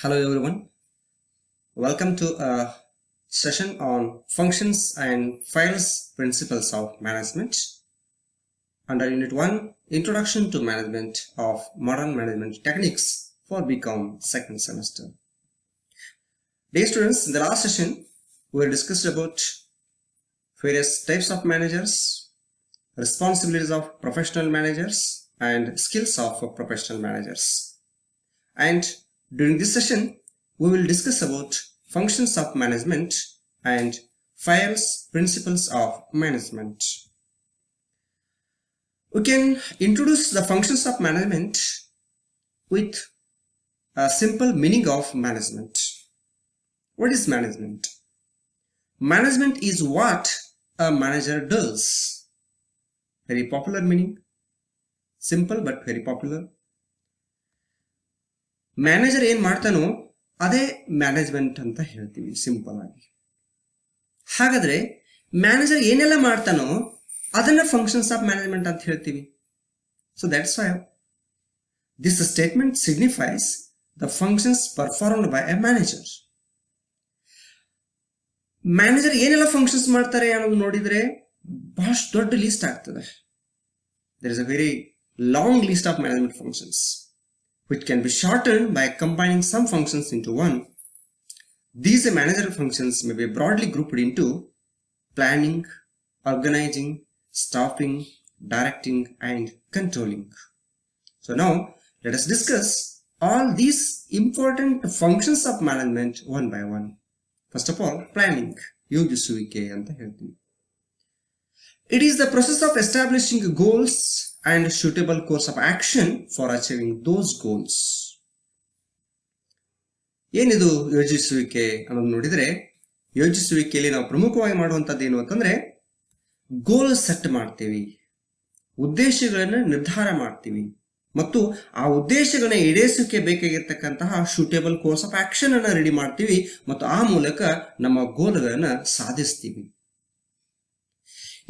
Hello everyone, welcome to a session on functions and files principles of management under Unit 1 Introduction to Management of Modern Management Techniques for BCom second semester. Dear students, in the last session we discussed about various types of managers, responsibilities of professional managers and skills of professional managers. And during this session, we will discuss about functions of management and files principles of management. We can introduce the functions of management with a simple meaning of management. What is management? Management is what a manager does. Very popular meaning. Simple but very popular. Manager ಏನು ಮಾಡ್ತಾನೋ ಅದೇ management ಅಂತ ಹೇಳ್ತೀವಿ simple ಆಗಿ. ಹಾಗಾದ್ರೆ manager ಏನೆಲ್ಲ ಮಾಡ್ತಾನೋ ಅದನ್ನ ಫಂಕ್ಷನ್ಸ್ ಆಫ್ ಮ್ಯಾನೇಜ್ಮೆಂಟ್ ಅಂತ ಹೇಳ್ತೀವಿ. So that's why this statement signifies the functions performed by a manager. Manager ಏನೆಲ್ಲ ಫಂಕ್ಷನ್ಸ್ ಮಾಡ್ತಾರೆ ಅನ್ನೋದು ನೋಡಿದ್ರೆ ಬಹಳಷ್ಟು ದೊಡ್ಡ ಲಿಸ್ಟ್ ಆಗ್ತದೆ. There is a very long list of management functions which can be shortened by combining some functions into one. These managerial functions may be broadly grouped into planning, organizing, staffing, directing, and controlling. So now let us discuss all these important functions of management one by one. First of all, planning. ಯೋಜಿಸುವಿಕೆ ಅಂತ ಹೇಳ್ತೀವಿ. It is the process of establishing goals and suitable course of action for achieving those goals. ಏನಿದು ಯೋಜಿಸುವಿಕೆ ಅನ್ನೋದು ನೋಡಿದ್ರೆ, ಯೋಜಿಸುವಿಕೆಯಲ್ಲಿ ನಾವು ಪ್ರಮುಖವಾಗಿ ಮಾಡುವಂಥದ್ದು ಏನು ಅಂತಂದ್ರೆ ಗೋಲ್ ಸೆಟ್ ಮಾಡ್ತೀವಿ, ಉದ್ದೇಶಗಳನ್ನು ನಿರ್ಧಾರ ಮಾಡ್ತೀವಿ ಮತ್ತು ಆ ಉದ್ದೇಶಗಳನ್ನ ಈಡೇರಿಸೋಕೆ ಬೇಕಾಗಿರ್ತಕ್ಕಂತಹ ಸೂಟೇಬಲ್ ಕೋರ್ಸ್ ಆಫ್ ಆಕ್ಷನ್ ಅನ್ನ ರೆಡಿ ಮಾಡ್ತೀವಿ ಮತ್ತು ಆ ಮೂಲಕ ನಮ್ಮ ಗೋಲ್ಗಳನ್ನ ಸಾಧಿಸ್ತೀವಿ.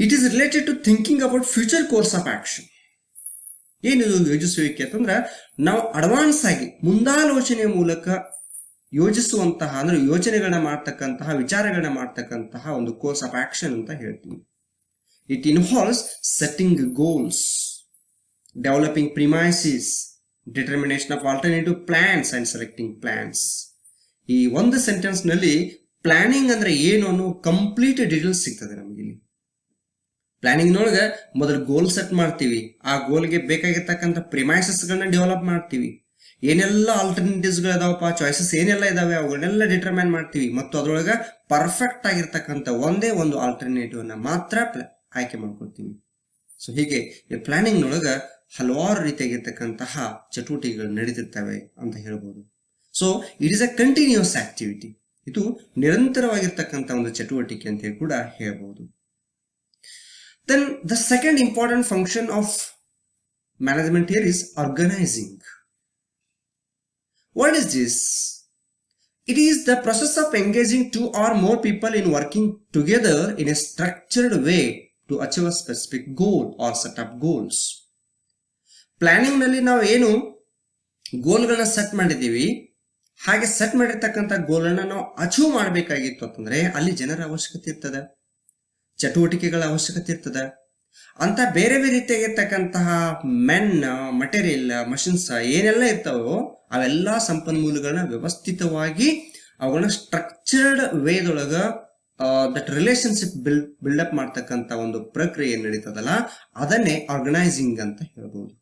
It is related to thinking about future course of action. ಏನಿದು ಯೋಜಿಸುವಿಕೆ ಅಂತಂದ್ರೆ ನಾವು ಅಡ್ವಾನ್ಸ್ ಆಗಿ ಮುಂದಾಲೋಚನೆಯ ಮೂಲಕ ಯೋಜಿಸುವಂತಹ ಅಂದ್ರೆ ಯೋಚನೆಗಳನ್ನ ಮಾಡ್ತಕ್ಕಂತಹ ವಿಚಾರಗಳನ್ನ ಮಾಡ್ತಕ್ಕಂತಹ ಒಂದು ಕೋರ್ಸ್ ಆಫ್ ಆಕ್ಷನ್ ಅಂತ ಹೇಳ್ತೀವಿ. It involves setting goals, developing premises, determination of alternative plans and selecting plans. ಈ ಒಂದು ಸೆಂಟೆನ್ಸ್ ನಲ್ಲಿ ಪ್ಲಾನಿಂಗ್ ಅಂದ್ರೆ ಏನು ಅನ್ನೋ ಕಂಪ್ಲೀಟ್ ಡೀಟೇಲ್ಸ್ ಸಿಗ್ತದೆ ನಮಗೆ ಇಲ್ಲಿ. ಪ್ಲಾನಿಂಗ್ ನೊಳಗೆ ಮೊದಲು ಗೋಲ್ ಸೆಟ್ ಮಾಡ್ತೀವಿ, ಆ ಗೋಲ್ಗೆ ಬೇಕಾಗಿರ್ತಕ್ಕಂಥ ಪ್ರಿಮೈಸಸ್ಗಳನ್ನ ಡೆವಲಪ್ ಮಾಡ್ತೀವಿ, ಏನೆಲ್ಲ ಆಲ್ಟರ್ನೇಟಿವ್ಸ್ಗಳು ಇದಾವಪ್ಪ, ಚಾಯ್ಸಸ್ ಏನೆಲ್ಲ ಇದಾವೆ ಅವುಗಳನ್ನೆಲ್ಲ ಡಿಟರ್ಮೈನ್ ಮಾಡ್ತೀವಿ ಮತ್ತು ಅದರೊಳಗೆ ಪರ್ಫೆಕ್ಟ್ ಆಗಿರ್ತಕ್ಕಂಥ ಒಂದೇ ಒಂದು ಆಲ್ಟರ್ನೇಟಿವ್ ಅನ್ನ ಮಾತ್ರ ಆಯ್ಕೆ ಮಾಡ್ಕೊಳ್ತೀವಿ. ಸೊ ಹೀಗೆ ಈ ಪ್ಲಾನಿಂಗ್ ನೊಳಗೆ ಹಲವಾರು ರೀತಿಯಾಗಿರ್ತಕ್ಕಂತಹ ಚಟುವಟಿಕೆಗಳು ನಡೀತಿರ್ತವೆ ಅಂತ ಹೇಳ್ಬೋದು. So it is a continuous activity. ಇದು ನಿರಂತರವಾಗಿರ್ತಕ್ಕಂಥ ಒಂದು ಚಟುವಟಿಕೆ ಅಂತ ಕೂಡ ಹೇಳ್ಬೋದು. Then the second important function of management here is organizing. What is this? It is the process of engaging two or more people in working together in a structured way to achieve a specific goal or set of goals. Planning ನಲ್ಲಿ ನಾವು ಏನು ಗೋಲ್ಗಳನ್ನ set ಮಾಡಿದ್ದೀವಿ, ಹಾಗೆ set ಮಾಡಿರ್ತಕ್ಕಂಥ ಗೋಲ್ಗಳನ್ನ ನಾವು achieve ಮಾಡಬೇಕಾಗಿತ್ತು ಅಂತಂದ್ರೆ ಅಲ್ಲಿ ಜನರ ಅವಶ್ಯಕತೆ ಇರ್ತದೆ, ಚಟುವಟಿಕೆಗಳ ಅವಶ್ಯಕತೆ ಇರ್ತದೆ. ಅಂತ ಬೇರೆ ಬೇರೆ ರೀತಿಯಾಗಿರ್ತಕ್ಕಂತಹ ಮೆನ್, ಮಟೀರಿಯಲ್, ಮಷಿನ್ಸ್ ಏನೆಲ್ಲ ಇರ್ತಾವೋ ಅವೆಲ್ಲ ಸಂಪನ್ಮೂಲಗಳನ್ನ ವ್ಯವಸ್ಥಿತವಾಗಿ ಅವುಗಳನ್ನ ಸ್ಟ್ರಕ್ಚರ್ಡ್ ವೇದೊಳಗ ದಟ್ ರಿಲೇಶನ್ಶಿಪ್ ಬಿಲ್ಡಪ್ ಮಾಡ್ತಕ್ಕಂಥ ಒಂದು ಪ್ರಕ್ರಿಯೆ ನಡೀತದಲ್ಲ ಅದನ್ನೇ ಆರ್ಗನೈಸಿಂಗ್ ಅಂತ ಹೇಳ್ಬೋದು.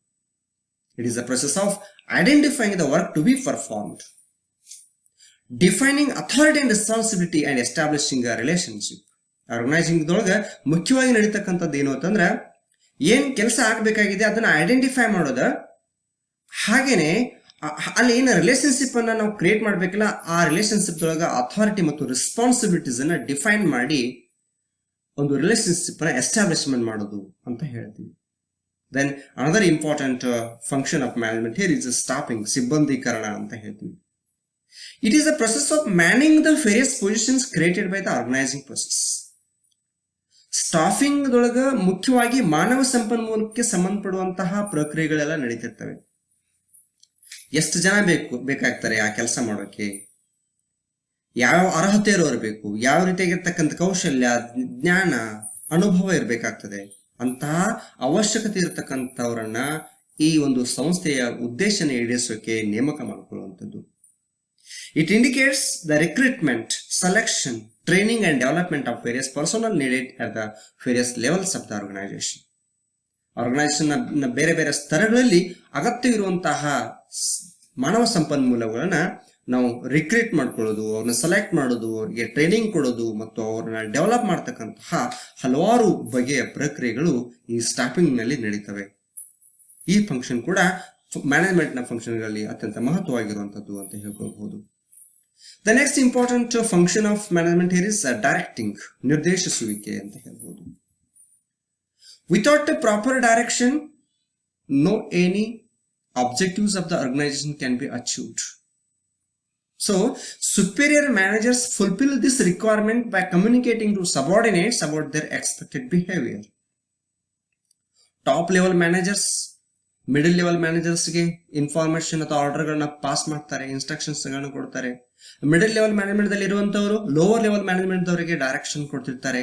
It is the process of identifying the work to be performed, defining authority and responsibility and establishing a relationship. Organising ದೊಳಗೆ ಮುಖ್ಯವಾಗಿ ನಡೀತಕ್ಕಂಥದ್ದು ಏನು ಅಂತಂದ್ರೆ ಏನ್ ಕೆಲಸ ಆಗ್ಬೇಕಾಗಿದೆ ಅದನ್ನ ಐಡೆಂಟಿಫೈ ಮಾಡೋದ, ಹಾಗೇನೆ ಅಲ್ಲಿ ಏನು ರಿಲೇಶನ್ಶಿಪ್ ಅನ್ನ ನಾವು ಕ್ರಿಯೇಟ್ ಮಾಡ್ಬೇಕಲ್ಲ ಆ ರಿಲೇಶನ್ಶಿಪ್ ದೊಳಗೆ ಅಥಾರಿಟಿ ಮತ್ತು ರೆಸ್ಪಾನ್ಸಿಬಿಲಿಟೀಸ್ ಅನ್ನ ಡಿಫೈನ್ ಮಾಡಿ ಒಂದು ರಿಲೇಶನ್ಶಿಪ್ ಅನ್ನ ಎಸ್ಟಾಬ್ಲಿಷ್ಮೆಂಟ್ ಮಾಡೋದು ಅಂತ ಹೇಳ್ತೀವಿ. Then another important function of management here is staffing, ಸಿಬ್ಬಂದೀಕರಣ ಅಂತ ಹೇಳ್ತೀವಿ. It is the process of manning the various positions created by the organizing process. Staffing ದೊಳಗ ಮುಖ್ಯವಾಗಿ ಮಾನವ ಸಂಪನ್ಮೂಲಕ್ಕೆ ಸಂಬಂಧಪಡುವಂತಹ ಪ್ರಕ್ರಿಯೆಗಳೆಲ್ಲ ನಡೀತಿರ್ತವೆ. ಎಷ್ಟು ಜನ ಬೇಕಾಗ್ತಾರೆ ಆ ಕೆಲಸ ಮಾಡೋಕೆ, ಯಾವ ಅರ್ಹತೆ ಇರೋರು ಬೇಕು, ಯಾವ ರೀತಿಯಾಗಿರ್ತಕ್ಕಂಥ ಕೌಶಲ್ಯ, ಜ್ಞಾನ, ಅನುಭವ ಇರಬೇಕಾಗ್ತದೆ. ಅಂತಹ ಅವಶ್ಯಕತೆ ಇರತಕ್ಕಂಥವ್ರನ್ನ ಈ ಒಂದು ಸಂಸ್ಥೆಯ ಉದ್ದೇಶನ ಈಡೇರಿಸೋಕೆ ನೇಮಕ ಮಾಡಿಕೊಳ್ಳುವಂಥದ್ದು. It indicates the recruitment, selection, training and development of various personnel needed at the various levels of the organization. ಆರ್ಗನೈಸೇಷನ್ನ ಬೇರೆ ಬೇರೆ ಸ್ತರಗಳಲ್ಲಿ ಅಗತ್ಯವಿರುವಂತಹ ಮಾನವ ಸಂಪನ್ಮೂಲಗಳನ್ನ ನಾವು ರಿಕ್ರೂಟ್ ಮಾಡ್ಕೊಳ್ಳೋದು, ಅವ್ರನ್ನ ಸೆಲೆಕ್ಟ್ ಮಾಡೋದು, ಅವ್ರಿಗೆ ಟ್ರೈನಿಂಗ್ ಕೊಡೋದು ಮತ್ತು ಅವ್ರನ್ನ ಡೆವಲಪ್ ಮಾಡ್ತಕ್ಕಂತಹ ಹಲವಾರು ಬಗೆಯ ಪ್ರಕ್ರಿಯೆಗಳು ಈ ಸ್ಟಾಫಿಂಗ್ನಲ್ಲಿ ನಡೀತವೆ. ಈ ಫಂಕ್ಷನ್ ಕೂಡ ಮ್ಯಾನೇಜ್ಮೆಂಟ್ನ ಫಂಕ್ಷನ್ಗಳಲ್ಲಿ ಅತ್ಯಂತ ಮಹತ್ವವಾಗಿರುವಂಥದ್ದು ಅಂತ ಹೇಳ್ಕೊಳ್ಬಹುದು. The next important function of management here is directing, ನಿರ್ದೇಶಿಸುವಿಕೆ ಅಂತ ಹೇಳ್ಬೋದು. Without a proper direction no any objectives of the organization can be achieved. So, superior managers fulfill this requirement by communicating to subordinates about their expected behavior. Top level managers, middle level managers ಗೆ information ಅಥವಾ order ಗಳನ್ನ pass ಮಾಡ್ತಾರೆ, instructions ಗಳನ್ನ ಕೊಡ್ತಾರೆ. Middle level management ದಲ್ಲಿ ಇರುವಂತವರು lower level management ಅವರಿಗೆ direction ಕೊಡ್ತಿರ್ತಾರೆ.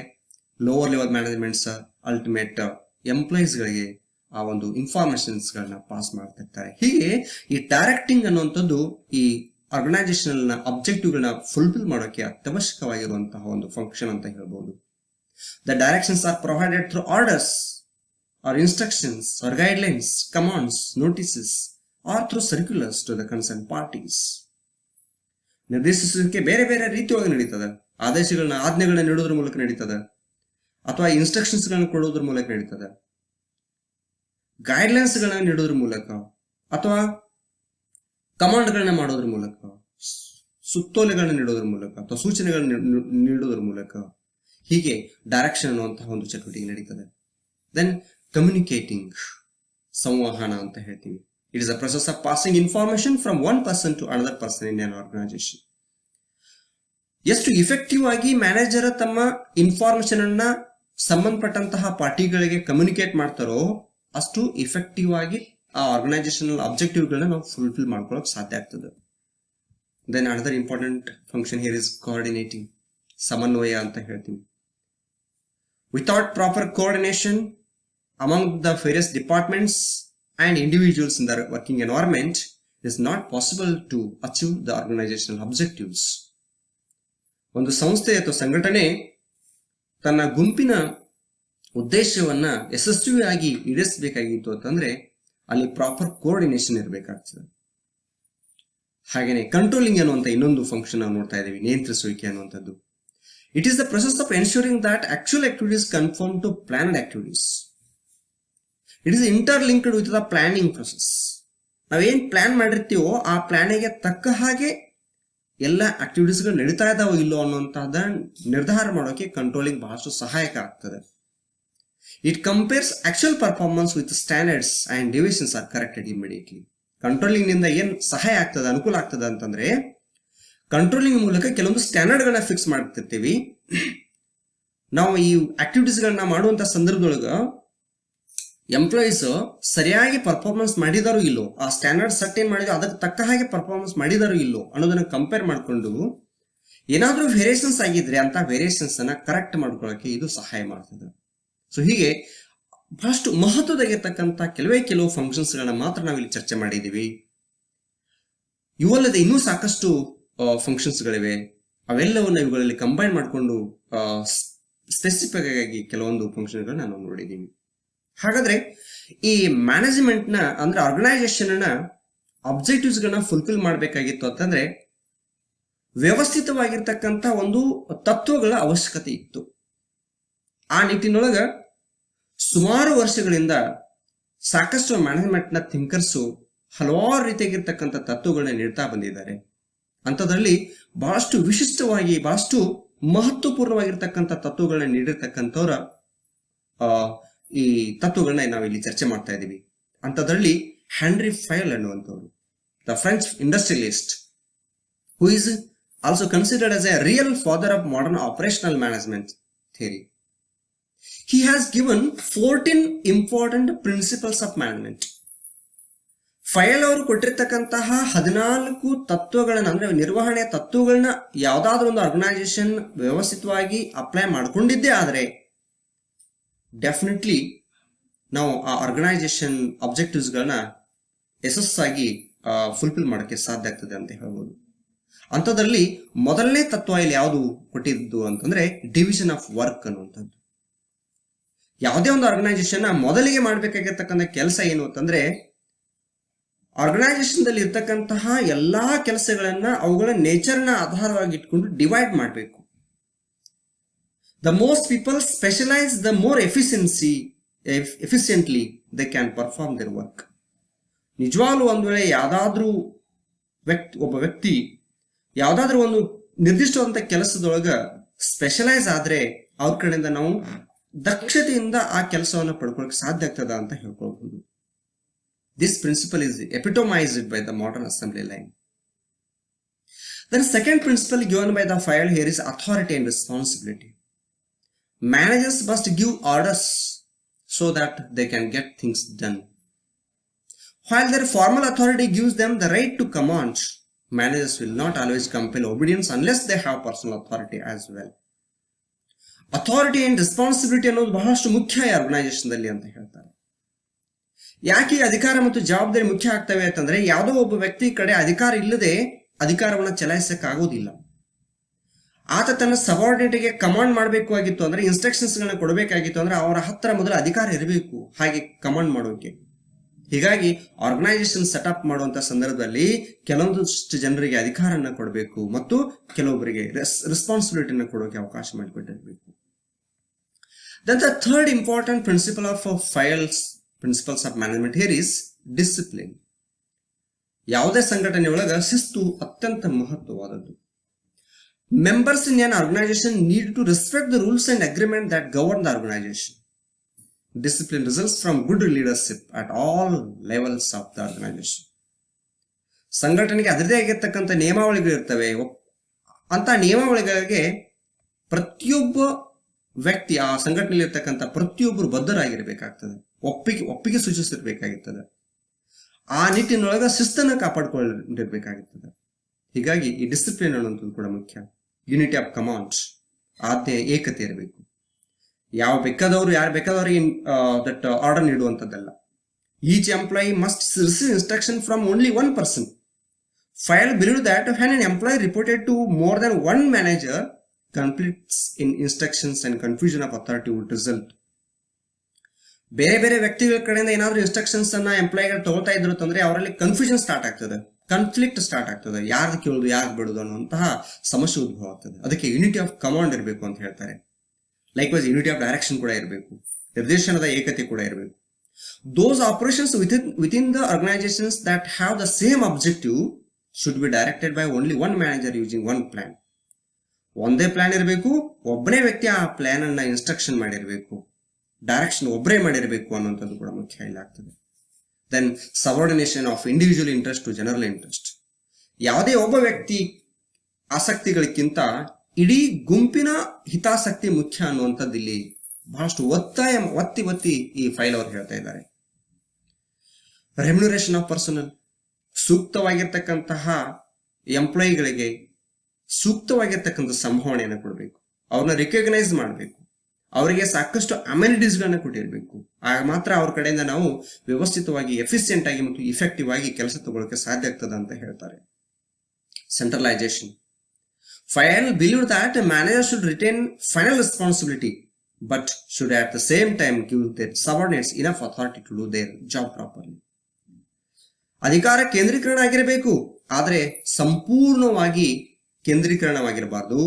Lower level managements ultimate employees ಗಳಿಗೆ ಆ ಒಂದು ಇನ್ಫಾರ್ಮೇಶನ್ಸ್ ಗಳನ್ನ ಪಾಸ್ ಮಾಡ್ತಿರ್ತಾರೆ. ಹೀಗೆ ಈ ಡೈರೆಕ್ಟಿಂಗ್ ಅನ್ನುವಂಥದ್ದು ಈ ಆರ್ಗನೈಸೇಷನಲ್ ನ ಅಬ್ಜೆಕ್ಟಿವ್ ಗಳನ್ನ ಫುಲ್ಫಿಲ್ ಮಾಡೋಕೆ ಅತ್ಯವಶ್ಯಕವಾಗಿರುವಂತಹ ಒಂದು ಫಂಕ್ಷನ್ ಅಂತ ಹೇಳ್ಬೋದು. The directions are provided through orders or instructions or guidelines, commands, notices or through circulars to the concern parties. ನಿರ್ದೇಶಿಸುವಿಕೆ ಬೇರೆ ಬೇರೆ ರೀತಿಯೊಳಗೆ ನಡೀತದೆ. ಆದೇಶಗಳನ್ನ, ಆಜ್ಞೆಗಳನ್ನ ನೀಡೋದ್ರ ಮೂಲಕ ನಡೀತದೆ, ಅಥವಾ ಇನ್ಸ್ಟ್ರಕ್ಷನ್ಸ್ ಗಳನ್ನ ಕೊಡೋದ್ರ ಮೂಲಕ ನಡೀತದೆ, ಗೈಡ್ಲೈನ್ಸ್ ಗಳನ್ನ ನೀಡೋದ್ರ ಮೂಲಕ, ಅಥವಾ ಕಮಾಂಡ್ಗಳನ್ನ ಮಾಡೋದ್ರ ಮೂಲಕ, ಸುತ್ತೋಲೆಗಳನ್ನ ನೀಡೋದ್ರ ಮೂಲಕ, ಅಥವಾ ಸೂಚನೆಗಳನ್ನ ನೀಡೋದ್ರ ಮೂಲಕ. ಹೀಗೆ ಡೈರೆಕ್ಷನ್ ಅನ್ನುವಂತಹ ಒಂದು ಚಟುವಟಿಕೆ ನಡೀತದೆ. ದೆನ್ ಕಮ್ಯುನಿಕೇಟಿಂಗ್, ಸಂವಹನ ಅಂತ ಹೇಳ್ತೀವಿ. It is a process of passing information from one person to another person in an organisation. ಎಷ್ಟು ಇಫೆಕ್ಟಿವ್ ಆಗಿ ಮ್ಯಾನೇಜರ್ ತಮ್ಮ ಇನ್ಫಾರ್ಮೇಶನ್ ಅನ್ನ ಸಂಬಂಧಪಟ್ಟಂತಹ ಪಾರ್ಟಿಗಳಿಗೆ ಕಮ್ಯುನಿಕೇಟ್ ಮಾಡ್ತಾರೋ ಅಷ್ಟು ಇಫೆಕ್ಟಿವ್ ಆಗಿ ಆ ಆರ್ಗನೈಸೇಷನಲ್ ಅಬ್ಜೆಕ್ಟಿವ್ ಗಳನ್ನ ನಾವು ಫುಲ್ಫಿಲ್ ಮಾಡ್ಕೊಳ್ಳೋಕೆ ಸಾಧ್ಯ ಆಗ್ತದೆ. Then another important function here is coordinating, ಸಮನ್ವಯ ಅಂತ ಹೇಳ್ತೀವಿ. Without proper coordination among the various departments and individuals in the working environment, it is not possible to achieve the organizational objectives. ಒಂದು ಸಂಸ್ಥೆ ಅಥವಾ ಸಂಘಟನೆ ತನ್ನ ಗುಂಪಿನ ಉದ್ದೇಶವನ್ನ ಯಶಸ್ವಿಯಾಗಿ ಈಡೇರಿಸಬೇಕಾಗಿತ್ತು ಅಂತಂದ್ರೆ ಅಲ್ಲಿ ಪ್ರಾಪರ್ ಕೋಆರ್ಡಿನೇಷನ್ ಇರಬೇಕಾಗ್ತದೆ. ಹಾಗೇನೆ ಕಂಟ್ರೋಲಿಂಗ್ ಅನ್ನುವಂಥ ಇನ್ನೊಂದು ಫಂಕ್ಷನ್ ನಾವು ನೋಡ್ತಾ ಇದ್ದೀವಿ, ನಿಯಂತ್ರಿಸುವಿಕೆ ಅನ್ನುವಂಥದ್ದು. It is the process of ensuring that actual activities conform to planned activities. It is interlinked with the planning process. ನಾವೇನ್ ಪ್ಲಾನ್ ಮಾಡಿರ್ತೀವೋ ಆ ಪ್ಲಾನಿಗೆ ತಕ್ಕ ಹಾಗೆ ಎಲ್ಲ ಆಕ್ಟಿವಿಟೀಸ್ಗಳು ನಡೀತಾ ಇದಾವೋ ಇಲ್ಲೋ ಅನ್ನುವಂತಹದ ನಿರ್ಧಾರ ಮಾಡೋಕೆ ಕಂಟ್ರೋಲಿಂಗ್ ಬಹಳಷ್ಟು ಸಹಾಯಕ ಆಗ್ತದೆ. It compares actual performance with standards and divisions are corrected immediately. Controlling ನಿಂದ ಏನ್ ಸಹಾಯ ಆಗ್ತದೆ, ಅನುಕೂಲ ಆಗ್ತದೆ ಅಂತಂದ್ರೆ, ಕಂಟ್ರೋಲಿಂಗ್ ಮೂಲಕ ಕೆಲವೊಂದು ಸ್ಟ್ಯಾಂಡರ್ಡ್ ಗಳನ್ನ ಫಿಕ್ಸ್ ಮಾಡ್ತಿರ್ತೀವಿ. ನಾವು ಈ ಆಕ್ಟಿವಿಟೀಸ್ ಗಳನ್ನ ಮಾಡುವಂತ ಸಂದರ್ಭದೊಳಗ ಎಂಪ್ಲಾಯೀಸ್ ಸರಿಯಾಗಿ ಪರ್ಫಾರ್ಮೆನ್ಸ್ ಮಾಡಿದಾರೋ ಇಲ್ಲೋ, ಆ ಸ್ಟ್ಯಾಂಡರ್ಡ್ ಸೆಟ್ ಏನ್ ಮಾಡಿದ್ರು ಅದಕ್ಕೆ ತಕ್ಕ ಹಾಗೆ ಪರ್ಫಾರ್ಮೆನ್ಸ್ ಮಾಡಿದಾರೋ ಇಲ್ಲೋ ಅನ್ನೋದನ್ನ ಕಂಪೇರ್ ಮಾಡಿಕೊಂಡು ಏನಾದ್ರೂ ವೇರಿಯೇಷನ್ಸ್ ಆಗಿದ್ರೆ ಅಂತ ವೇರಿಯೇಷನ್ಸ್ ಅನ್ನ ಕರೆಕ್ಟ್ ಮಾಡ್ಕೊಳ್ಳೋಕೆ ಇದು ಸಹಾಯ ಮಾಡ್ತದೆ. ಸೊ ಹೀಗೆ ಬಹಳಷ್ಟು ಮಹತ್ವದಾಗಿರ್ತಕ್ಕಂಥ ಕೆಲವು ಫಂಕ್ಷನ್ಸ್ ಗಳನ್ನ ಮಾತ್ರ ನಾವಿಲ್ಲಿ ಚರ್ಚೆ ಮಾಡಿದೀವಿ. ಇವಲ್ಲದೆ ಇನ್ನೂ ಸಾಕಷ್ಟು ಫಂಕ್ಷನ್ಸ್ ಗಳಿವೆ. ಅವೆಲ್ಲವನ್ನ ಇವುಗಳಲ್ಲಿ ಕಂಬೈನ್ ಮಾಡಿಕೊಂಡು ಸ್ಪೆಸಿಫಿಕ್ ಆಗಿ ಕೆಲವೊಂದು ಫಂಕ್ಷನ್ ಗಳನ್ನ ನಾವು ನೋಡಿದೀವಿ. ಹಾಗಾದ್ರೆ ಈ ಮ್ಯಾನೇಜ್ಮೆಂಟ್ ನ ಅಂದ್ರೆ ಆರ್ಗನೈಸೇಷನ್ ನ ಅಬ್ಜೆಕ್ಟಿವ್ಸ್ ಗಳನ್ನ ಫುಲ್ಫಿಲ್ ಮಾಡಬೇಕಾಗಿತ್ತು ಅಂತಂದ್ರೆ ವ್ಯವಸ್ಥಿತವಾಗಿರ್ತಕ್ಕಂಥ ಒಂದು ತತ್ವಗಳ ಅವಶ್ಯಕತೆ ಇತ್ತು. ಆ ನಿಟ್ಟಿನೊಳಗ ಸುಮಾರು ವರ್ಷಗಳಿಂದ ಸಾಕಷ್ಟು ಮ್ಯಾನೇಜ್ಮೆಂಟ್ ನ ಥಿಂಕರ್ಸು ಹಲವಾರು ರೀತಿಯಾಗಿರ್ತಕ್ಕಂಥ ತತ್ವಗಳನ್ನ ನೀಡ್ತಾ ಬಂದಿದ್ದಾರೆ. ಅಂಥದ್ರಲ್ಲಿ ಬಹಳಷ್ಟು ವಿಶಿಷ್ಟವಾಗಿ ಬಹಳಷ್ಟು ಮಹತ್ವಪೂರ್ಣವಾಗಿರ್ತಕ್ಕಂಥ ತತ್ವಗಳನ್ನ ನೀಡಿರ್ತಕ್ಕಂಥವ್ರ ಈ ತತ್ವಗಳನ್ನ ನಾವಿಲ್ಲಿ ಚರ್ಚೆ ಮಾಡ್ತಾ ಇದ್ದೀವಿ. ಅಂಥದ್ರಲ್ಲಿ ಹೆನ್ರಿ ಫೈಲ್ ಅನ್ನುವಂಥವ್ರು, the French industrialist, who is also considered as a real father of modern operational management theory. He has given 14 important principles of management. Fayol ಅವರು ಕೊಟ್ಟಿರ್ತಕ್ಕಂತಹ 14 ತತ್ವಗಳನ್ನ ಅಂದ್ರೆ ನಿರ್ವಹಣೆ ತತ್ವಗಳನ್ನ ಯಾವ್ದಾದ್ರು ಒಂದು ಆರ್ಗನೈಸೇಷನ್ ವ್ಯವಸ್ಥಿತವಾಗಿ ಅಪ್ಲೈ ಮಾಡ್ಕೊಂಡಿದ್ದೇ ಆದ್ರೆ ಡೆಫಿನೆಟ್ಲಿ ನಾವು ಆ ಆರ್ಗನೈಸೇಷನ್ ಅಬ್ಜೆಕ್ಟಿವ್ಸ್ಗಳನ್ನ ಯಶಸ್ಸಾಗಿ ಫುಲ್ಫಿಲ್ ಮಾಡೋಕ್ಕೆ ಸಾಧ್ಯ ಆಗ್ತದೆ ಅಂತ ಹೇಳ್ಬೋದು. ಅಂಥದ್ರಲ್ಲಿ ಮೊದಲನೇ ತತ್ವ ಇಲ್ಲಿ ಯಾವುದು ಕೊಟ್ಟಿದ್ದು ಅಂತಂದ್ರೆ ಡಿವಿಷನ್ ಆಫ್ ವರ್ಕ್ ಅನ್ನುವಂಥದ್ದು. ಯಾವುದೇ ಒಂದು ಆರ್ಗನೈಸೇಷನ್ ಮೊದಲಿಗೆ ಮಾಡಬೇಕಾಗಿರ್ತಕ್ಕಂಥ ಕೆಲಸ ಏನು ಅಂತಂದ್ರೆ ಆರ್ಗನೈಸೇಷನ್ ದಲ್ಲಿ ಇರ್ತಕ್ಕಂತಹ ಎಲ್ಲಾ ಕೆಲಸಗಳನ್ನ ಅವುಗಳ ನೇಚರ್ನ ಆಧಾರವಾಗಿ ಇಟ್ಕೊಂಡು ಡಿವೈಡ್ ಮಾಡಬೇಕು. The most people specialise the more efficiently they can perform their work. ನಿಜವಾಗ್ಲೂ ಒಂದು ವೇಳೆ ಒಬ್ಬ ವ್ಯಕ್ತಿ ಯಾವ್ದಾದ್ರೂ ಒಂದು ನಿರ್ದಿಷ್ಟವಾದಂತ ಕೆಲಸದೊಳಗ ಸ್ಪೆಷಲೈಸ್ ಆದ್ರೆ ಅವ್ರ ಕಡೆಯಿಂದ ನಾವು ದಕ್ಷತೆಯಿಂದ ಆ ಕೆಲಸವನ್ನು ಪಡ್ಕೊಳ್ಳೋಕೆ ಸಾಧ್ಯ ಆಗ್ತದ ಅಂತ ಹೇಳ್ಕೊಳ್ಬಹುದು. This principle is epitomized by the modern assembly line. Then second principle given by the file here is authority and responsibility. Managers must give orders so that they can get things done. While their formal authority gives them the right to command, managers will not always compel obedience unless they have personal authority as well. Authority and responsibility ಅನ್ನೋದು ಬಹಳಷ್ಟು ಮುಖ್ಯ ಈ organisation ದಲ್ಲಿ ಅಂತ ಹೇಳ್ತಾರೆ. ಯಾಕೆ ಅಧಿಕಾರ ಮತ್ತು ಜವಾಬ್ದಾರಿ ಮುಖ್ಯ ಆಗ್ತವೆ ಅಂತಂದ್ರೆ ಯಾವುದೋ ಒಬ್ಬ ವ್ಯಕ್ತಿ ಕಡೆ ಅಧಿಕಾರ ಇಲ್ಲದೆ ಅಧಿಕಾರವನ್ನು ಚಲಾಯಿಸಕ್ಕೆ ಆಗೋದಿಲ್ಲ. ಆತ ತನ್ನ ಸಬಾರ್ಡಿನೇಟ್ಗೆ ಕಮಾಂಡ್ ಮಾಡಬೇಕು ಆಗಿತ್ತು ಅಂದ್ರೆ ಇನ್ಸ್ಟ್ರಕ್ಷನ್ಸ್ ಗಳನ್ನ ಕೊಡಬೇಕಾಗಿತ್ತು ಅಂದ್ರೆ ಅವರ ಹತ್ರ ಮೊದಲು ಅಧಿಕಾರ ಇರಬೇಕು ಹಾಗೆ ಕಮಾಂಡ್ ಮಾಡೋಕೆ. ಹೀಗಾಗಿ ಆರ್ಗನೈಸೇಷನ್ ಸೆಟಪ್ ಮಾಡುವಂತ ಸಂದರ್ಭದಲ್ಲಿ ಕೆಲವೊಂದಷ್ಟು ಜನರಿಗೆ ಅಧಿಕಾರನ ಕೊಡಬೇಕು ಮತ್ತು ಕೆಲವೊಬ್ಬರಿಗೆ ರೆಸ್ಪಾನ್ಸಿಬಿಲಿಟಿನ ಕೊಡೋಕೆ ಅವಕಾಶ ಮಾಡಿಕೊಟ್ಟಿರಬೇಕು. Then the third important principle of principles of management here is discipline. ಯಾವುದೇ ಸಂಘಟನೆಯೊಳಗ ಶಿಸ್ತು ಅತ್ಯಂತ ಮಹತ್ವವಾದದ್ದು. Members in an organization need to respect the rules and agreement that govern the organization. Discipline results from good leadership at all levels of the organization. ಸಂಘಟನೆಗೆ ಅದರದೇ ಆಗಿರ್ತಕ್ಕಂಥ ನಿಯಮಾವಳಿಗಳು ಇರ್ತವೆ. ಅಂತ ನಿಯಮಾವಳಿಗಳಿಗೆ ಪ್ರತಿಯೊಬ್ಬ ವ್ಯಕ್ತಿ ಆ ಸಂಘಟನೆಯಲ್ಲಿ ಇರ್ತಕ್ಕಂಥ ಪ್ರತಿಯೊಬ್ಬರು ಬದ್ಧರಾಗಿರ್ಬೇಕಾಗ್ತದೆ, ಒಪ್ಪಿಗೆ ಸೂಚಿಸಿರ್ಬೇಕಾಗಿರ್ತದೆ. ಆ ನಿಟ್ಟಿನೊಳಗ ಶಿಸ್ತನ್ನು ಕಾಪಾಡಿಕೊಂಡಿರ್ಬೇಕಾಗಿರ್ತದೆ. ಹೀಗಾಗಿ ಈ ಡಿಸಿಪ್ಲಿನ್ ಅನ್ನುವಂಥದ್ದು ಕೂಡ ಮುಖ್ಯ. ಯೂನಿಟಿ ಆಫ್ ಕಮಾಂಡ್ಸ್, ಆಜ್ಞೆ ಏಕತೆ ಇರಬೇಕು. ಯಾರು ಬೇಕಾದವರಿಗೆ ದಟ್ ಆರ್ಡರ್ ನೀಡುವಂಥದ್ದಲ್ಲ. Each employee must receive instruction from only one person. Fayol believe that when an employee reported to more than one manager, conflicts in instructions and confusion of authority would result. ಬೇರೆ ಬೇರೆ ವ್ಯಕ್ತಿಗಳ ಕಡೆಯಿಂದ ಏನಾದ್ರೂ instructions ಅನ್ನ ಎಂಪ್ಲಾಯಿಗಳು ತಗೊಳ್ತಾ ಇದ್ರು ಅಂತಂದ್ರೆ ಅವರಲ್ಲಿ ಕನ್ಫ್ಯೂಷನ್ ಸ್ಟಾರ್ಟ್ ಆಗ್ತದೆ, ಕಾನ್ಫ್ಲಿಕ್ಟ್ ಸ್ಟಾರ್ಟ್ ಆಗ್ತದೆ. ಯಾರ್ದು ಕೇಳುದು ಯಾರು ಬಿಡುದು ಅನ್ನುವಂತಹ ಸಮಸ್ಯೆ ಉದ್ಭವ ಆಗ್ತದೆ. ಅದಕ್ಕೆ ಯೂನಿಟಿ ಆಫ್ ಕಮಾಂಡ್ ಇರಬೇಕು ಅಂತ ಹೇಳ್ತಾರೆ. Likewise unity of direction ಕೂಡ ಇರಬೇಕು, ನಿರ್ದೇಶನದ ಏಕತೆ ಕೂಡ ಇರಬೇಕು. Those operations within the organizations that have the same objective should be directed by only one manager using one plan. ಒಂದೇ ಪ್ಲಾನ್ ಇರಬೇಕು, ಒಬ್ಬನೇ ವ್ಯಕ್ತಿ ಆ ಪ್ಲಾನ್ ಅನ್ನ ಇನ್ಸ್ಟ್ರಕ್ಷನ್ ಮಾಡಿರಬೇಕು, ಡೈರೆಕ್ಷನ್ ಒಬ್ಬರೇ ಮಾಡಿರಬೇಕು ಅನ್ನುವಂಥದ್ದು ಕೂಡ ಮುಖ್ಯ ಇಲ್ಲ ಆಗ್ತದೆ. Then subordination of individual interest to general interest. ಯಾವುದೇ ಒಬ್ಬ ವ್ಯಕ್ತಿ ಆಸಕ್ತಿಗಳಿಗಿಂತ ಇಡೀ ಗುಂಪಿನ ಹಿತಾಸಕ್ತಿ ಮುಖ್ಯ ಅನ್ನುವಂಥದ್ದು ಇಲ್ಲಿ ಬಹಳಷ್ಟು ಒತ್ತಿ ಈ ಫೈಲ್ ಅವರು ಹೇಳ್ತಾ ಇದ್ದಾರೆ. ರೆಮ್ಯುನರೇಷನ್ ಆಫ್ ಪರ್ಸನಲ್, ಸೂಕ್ತವಾಗಿರ್ತಕ್ಕಂತಹ ಎಂಪ್ಲಾಯಿಗಳಿಗೆ ಸೂಕ್ತವಾಗಿರ್ತಕ್ಕಂಥ ಸಂಭಾವನೆಯನ್ನು ಕೊಡಬೇಕು, ಅವ್ರನ್ನ ರಿಕಗ್ನೈಸ್ ಮಾಡಬೇಕು, ಅವರಿಗೆ ಸಾಕಷ್ಟು ಅಮ್ಯುನಿಟೀಸ್ಗಳನ್ನ ಕೊಟ್ಟಿರಬೇಕು. ಆಗ ಮಾತ್ರ ಅವ್ರ ಕಡೆಯಿಂದ ನಾವು ವ್ಯವಸ್ಥಿತವಾಗಿ ಎಫಿಷಿಯಂಟ್ ಆಗಿ ಮತ್ತು ಇಫೆಕ್ಟಿವ್ ಆಗಿ ಕೆಲಸ ತಗೊಳ್ಳೋಕೆ ಸಾಧ್ಯ ಆಗ್ತದ ಅಂತ ಹೇಳ್ತಾರೆ. Centralisation. Fayol believe that manager should retain final responsibility but should at the same time give their subordinates enough authority to do their job properly. ಅಧಿಕಾರ ಕೇಂದ್ರೀಕರಣ ಆಗಿರಬೇಕು, ಆದರೆ ಸಂಪೂರ್ಣವಾಗಿ ಕೇಂದ್ರೀಕರಣವಾಗಿರಬಾರ್ದು.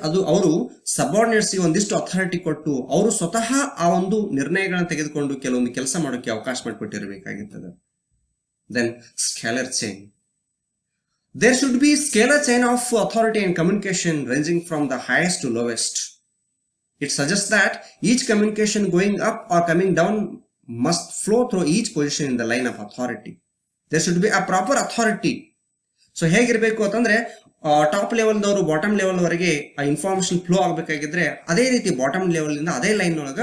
ಅದು ಅವರು ಸಬಾರ್ಡಿನೇಟ್ಸ್ಗೆ ಒಂದಿಷ್ಟು ಅಥಾರಿಟಿ ಕೊಟ್ಟು ಅವರು ಸ್ವತಃ ಆ ಒಂದು ನಿರ್ಣಯಗಳನ್ನ ತೆಗೆದುಕೊಂಡು ಕೆಲವೊಂದು ಕೆಲಸ ಮಾಡೋಕೆ ಅವಕಾಶ ಮಾಡಿಕೊಟ್ಟಿರಬೇಕಾಗಿರ್ತದೆ. Then scalar chain. There should be scalar chain of authority and communication ranging from the highest to lowest. It suggests that each communication going up or coming down must flow through each position in the line of authority. There should be a proper authority. So ಹೇಗಿರಬೇಕು ಅಂತಂದ್ರೆ top ಲೆವೆಲ್ದವರು bottom level ವರೆಗೆ ಆ information flow ಆಗಬೇಕಾಗಿದ್ರೆ ಅದೇ ರೀತಿ bottom level ಇಂದ ಅದೇ line ಒಳಗ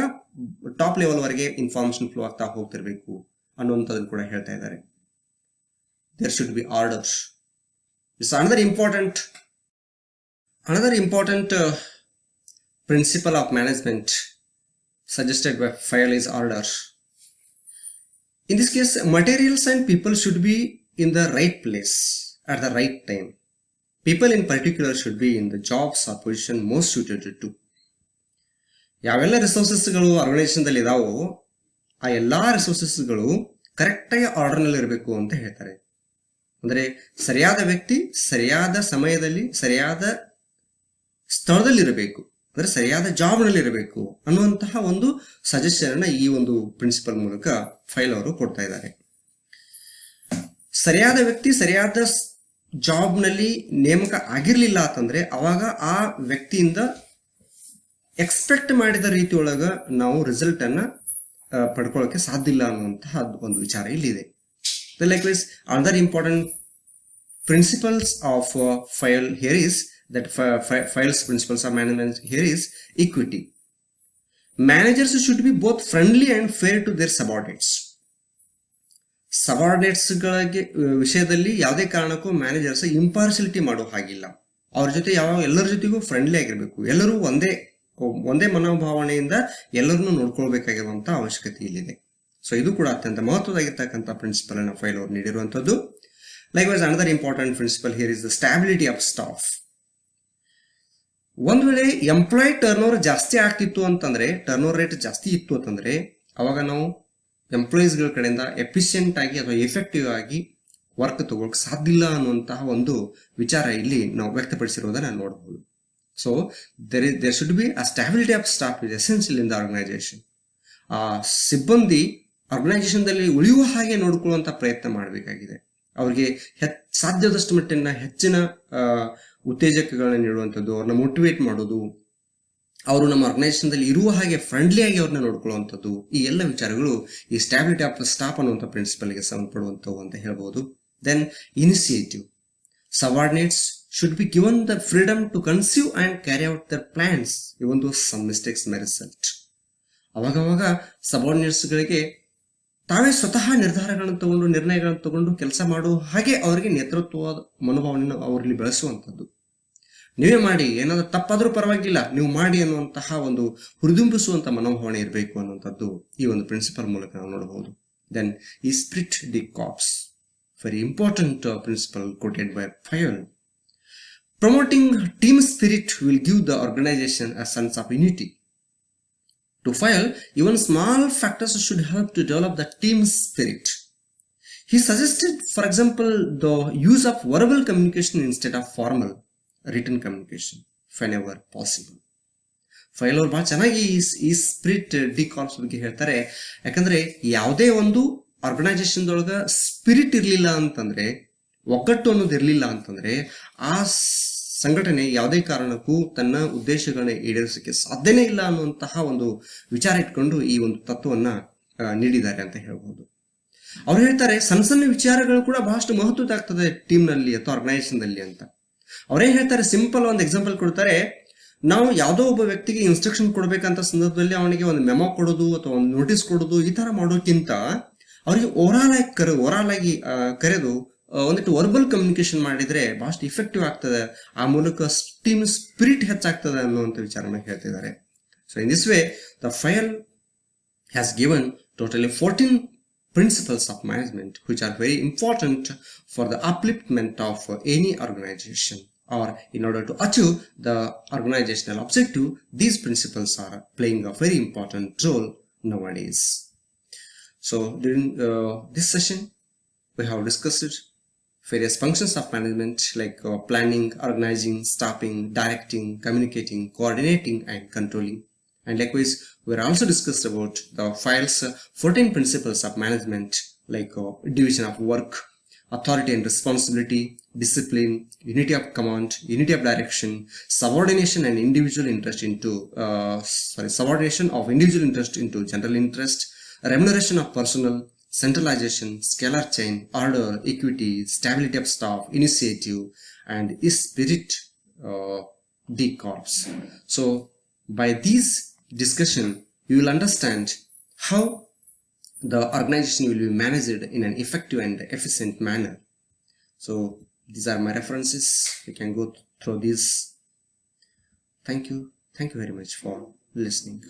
top level ವರೆಗೆ ಇನ್ಫಾರ್ಮೇಶನ್ ಫ್ಲೋ ಆಗ್ತಾ ಹೋಗ್ತಿರ್ಬೇಕು ಅನ್ನುವಂಥದ್ದನ್ನು ಕೂಡ ಹೇಳ್ತಾ ಇದ್ದಾರೆ. there should be order. It's another important principle of management suggested by Fayol is order. In this case, materials and people should be in the right place at the right time. People in particular should be in the jobs or position most suited to. ಯಾವೆಲ್ಲ ರಿಸೋರ್ಸಸ್ಗಳು ಆರ್ಗನೈಸೇಷನ್ದಲ್ಲಿ ಇದಾವೋ ಆ ಎಲ್ಲ ರಿಸೋರ್ಸಸ್ಗಳು ಕರೆಕ್ಟಾಗಿ ಆರ್ಡರ್ನಲ್ಲಿ ಇರಬೇಕು ಅಂತ ಹೇಳ್ತಾರೆ. ಅಂದರೆ ಸರಿಯಾದ ವ್ಯಕ್ತಿ ಸರಿಯಾದ ಸಮಯದಲ್ಲಿ ಸರಿಯಾದ ಸ್ಥಳದಲ್ಲಿ ಇರಬೇಕು, ಅಂದರೆ ಸರಿಯಾದ ಜಾಬ್ನಲ್ಲಿ ಇರಬೇಕು ಅನ್ನುವಂತಹ ಒಂದು ಸಜೆಷನ್ ಈ ಒಂದು ಪ್ರಿನ್ಸಿಪಲ್ ಮೂಲಕ ಫೈಲ್ ಅವರು ಕೊಡ್ತಾ ಇದ್ದಾರೆ. ಸರಿಯಾದ ವ್ಯಕ್ತಿ ಸರಿಯಾದ ಜಾಬ್ನಲ್ಲಿ ನೇಮಕ ಆಗಿರಲಿಲ್ಲ ಅಂತಂದ್ರೆ ಅವಾಗ ಆ ವ್ಯಕ್ತಿಯಿಂದ ಎಕ್ಸ್ಪೆಕ್ಟ್ ಮಾಡಿದ ರೀತಿಯೊಳಗ ನಾವು ರಿಸಲ್ಟ್ ಅನ್ನ ಪಡ್ಕೊಳ್ಳೋಕೆ ಸಾಧ್ಯ ಇಲ್ಲ ಅನ್ನುವಂತಹ ಒಂದು ವಿಚಾರ ಇಲ್ಲಿದೆ. Likewise, another important principles of Fayol here is that Fayol's principles of management here is equity. Managers should be both friendly and fair to their subordinates. Subordinates ಗಳಿಗೆ ವಿಷಯದಲ್ಲಿ ಯಾವುದೇ ಕಾರಣಕ್ಕೂ ಮ್ಯಾನೇಜರ್ಸ್ ಇಂಪಾರ್ಶಿಯಾಲಿಟಿ ಮಾಡೋ ಹಾಗಿಲ್ಲ. ಅವ್ರ ಜೊತೆ ಎಲ್ಲರ ಜೊತೆಗೂ ಫ್ರೆಂಡ್ಲಿ ಆಗಿರ್ಬೇಕು. ಎಲ್ಲರೂ ಒಂದೇ ಮನೋಭಾವನೆಯಿಂದ ಎಲ್ಲರನ್ನೂ ನೋಡ್ಕೊಳ್ಬೇಕಾಗಿರುವಂತ ಅವಶ್ಯಕತೆ ಇಲ್ಲಿದೆ. ಸೊ ಇದು ಕೂಡ ಅತ್ಯಂತ ಮಹತ್ವದಾಗಿರ್ತಕ್ಕಂಥ ಪ್ರಿನ್ಸಿಪಲ್ ಅನ್ನು ಫೈಲ್ ಅವರು ನೀಡಿರುವಂತದ್ದು. Likewise another important principle here is the stability of staff. ಒಂದ್ ವೇಳೆ ಎಂಪ್ಲಾಯ್ ಟರ್ನ್ ಓವರ್ ಜಾಸ್ತಿ ಆಗ್ತಿತ್ತು ಅಂತಂದ್ರೆ, ಟರ್ನ್ ಓವರ್ ರೇಟ್ ಜಾಸ್ತಿ ಇತ್ತು ಅಂತಂದ್ರೆ ಅವಾಗ ನಾವು ಎಂಪ್ಲಾಯೀಸ್ಗಳ ಕಡೆಯಿಂದ ಎಫಿಷಿಯಂಟ್ ಆಗಿ ಅಥವಾ ಎಫೆಕ್ಟಿವ್ ಆಗಿ ವರ್ಕ್ ತಗೊಳಕ್ ಸಾಧ್ಯ ಇಲ್ಲ ಅನ್ನುವಂತಹ ಒಂದು ವಿಚಾರ ಇಲ್ಲಿ ನಾವು ವ್ಯಕ್ತಪಡಿಸಿರೋದನ್ನ ನೋಡಬಹುದು. So there should be a stability of staff is essential in the organization. ಆ ಸಿಬ್ಬಂದಿ ಆರ್ಗನೈಸೇಷನ್ದಲ್ಲಿ ಉಳಿಯುವ ಹಾಗೆ ನೋಡ್ಕೊಳ್ಳುವಂತ ಪ್ರಯತ್ನ ಮಾಡಬೇಕಾಗಿದೆ. ಅವ್ರಿಗೆ ಸಾಧ್ಯದಷ್ಟು ಮಟ್ಟಿನ ಹೆಚ್ಚಿನ ಉತ್ತೇಜಕಗಳನ್ನ ನೀಡುವಂಥದ್ದು, ಅವ್ರನ್ನ ಮೋಟಿವೇಟ್ ಮಾಡೋದು, ಅವರು ನಮ್ಮ ಆರ್ಗನೈಸೇಷನ್ದಲ್ಲಿ ಇರುವ ಹಾಗೆ ಫ್ರೆಂಡ್ಲಿ ಆಗಿ ಅವ್ರನ್ನ ನೋಡ್ಕೊಳ್ಳುವಂಥದ್ದು, ಈ ಎಲ್ಲ ವಿಚಾರಗಳು ಈ ಸ್ಟಾಬಿಲಿಟಿ ಆಫ್ ಸ್ಟಾಫ್ ಅನ್ನುವಂಥ ಪ್ರಿನ್ಸಿಪಲ್ಗೆ ಸಂಬಂಧಪಡುವಂಥವು ಅಂತ ಹೇಳ್ಬೋದು. Then initiative. Subordinates should be given the freedom to conceive and carry out their plans even though some mistakes may result. ಅವಾಗವಾಗ ಸಬಾರ್ಡಿನೇಟ್ಸ್ಗಳಿಗೆ ತಾವೇ ಸ್ವತಃ ನಿರ್ಣಯಗಳನ್ನು ತಗೊಂಡು ಕೆಲಸ ಮಾಡುವ ಹಾಗೆ ಅವರಿಗೆ ನೇತೃತ್ವದ ಮನೋಭಾವನೆಯನ್ನು ಅವರಲ್ಲಿ ಬೆಳೆಸುವಂಥದ್ದು. ನೀವೇ ಮಾಡಿ, ಏನಾದರೂ ತಪ್ಪಾದ್ರೂ ಪರವಾಗಿಲ್ಲ ನೀವು ಮಾಡಿ ಅನ್ನುವಂತಹ ಒಂದು ಹುರಿದುಂಬಿಸುವಂತ ಮನೋಭಾವನೆ ಇರಬೇಕು ಅನ್ನುವಂಥದ್ದು ಈ ಒಂದು ಪ್ರಿನ್ಸಿಪಲ್ ಮೂಲಕ ನಾವು ನೋಡಬಹುದು. Then esprit de corps, very important principle quoted by Fayol. Promoting team spirit will give the organization a sense of unity. To Fayol, even small factors should help to develop the team spirit. He suggested, for example, the use of verbal communication instead of formal written communication whenever possible. Fayol ಅವರು ಬಹಳ ಚೆನ್ನಾಗಿ ಈ spirit D corps ಬಗ್ಗೆ ಹೇಳ್ತಾರೆ. ಯಾಕಂದ್ರೆ ಯಾವುದೇ ಒಂದು organisation ಒಳಗ ಸ್ಪಿರಿಟ್ ಇರ್ಲಿಲ್ಲ ಅಂತಂದ್ರೆ, ಒಗ್ಗಟ್ಟು ಅನ್ನೋದು ಇರ್ಲಿಲ್ಲ ಅಂತಂದ್ರೆ ಆ ಸಂಘಟನೆ ಯಾವುದೇ ಕಾರಣಕ್ಕೂ ತನ್ನ ಉದ್ದೇಶಗಳನ್ನ ಈಡೇರಿಸಕ್ಕೆ ಸಾಧ್ಯನೇ ಇಲ್ಲ ಅನ್ನುವಂತಹ ಒಂದು ವಿಚಾರ ಇಟ್ಕೊಂಡು ಈ ಒಂದು ತತ್ವವನ್ನ ನೀಡಿದ್ದಾರೆ ಅಂತ ಹೇಳ್ಬಹುದು. ಅವ್ರು ಹೇಳ್ತಾರೆ ಸಣ್ಣ ಸಣ್ಣ ವಿಚಾರಗಳು ಕೂಡ ಬಹಳಷ್ಟು ಮಹತ್ವದಾಗ್ತದೆ ಟೀಮ್ ನಲ್ಲಿ ಅಥವಾ ಆರ್ಗನೈಸೇಷನ್ ನಲ್ಲಿ ಅಂತ. ಅವ್ರೇನ್ ಹೇಳ್ತಾರೆ, ಸಿಂಪಲ್ ಒಂದು ಎಕ್ಸಾಂಪಲ್ ಕೊಡ್ತಾರೆ. ನಾವು ಯಾವುದೋ ಒಬ್ಬ ವ್ಯಕ್ತಿಗೆ ಇನ್ಸ್ಟ್ರಕ್ಷನ್ ಕೊಡ್ಬೇಕಂತ ಸಂದರ್ಭದಲ್ಲಿ ಅವನಿಗೆ ಒಂದು ಮೆಮೊ ಕೊಡೋದು ಅಥವಾ ಒಂದು ನೋಟಿಸ್ ಕೊಡೋದು ಈ ತರ ಮಾಡೋಕ್ಕಿಂತ ಅವರಿಗೆ ಓವರಾಲ್ ಆಗಿ ಕರೆದು ಒಂದಿಟ್ಟು ವರ್ಬಲ್ ಕಮ್ಯುನಿಕೇಶನ್ ಮಾಡಿದ್ರೆ ಬಹಳಷ್ಟು ಇಫೆಕ್ಟಿವ್ ಆಗ್ತದೆ. ಆ ಮೂಲಕ ಟೀಮ್ ಸ್ಪಿರಿಟ್ ಹೆಚ್ಚಾಗ್ತದೆ ಅನ್ನುವಂಥ ವಿಚಾರನ ಹೇಳ್ತಿದ್ದಾರೆ. So in this way the Fayol has given totally 14 principles of management which are very important for the upliftment of any organization, or in order to achieve the organizational objective, these principles are playing a very important role nowadays. So during this session we have discussed various functions of management like planning, organizing, staffing, directing, communicating, coordinating and controlling. And likewise, we also discussed about the Fayol's 14 principles of management like division of work, authority and responsibility, discipline, unity of command, unity of direction, subordination and individual interest into subordination of individual interest into general interest, remuneration of personnel, centralization, scalar chain, order, equity, stability of staff, initiative, and spirit the corps. So by these discussion you will understand how the organization will be managed in an effective and efficient manner. So these are my references. You can go through these. Thank you very much for listening.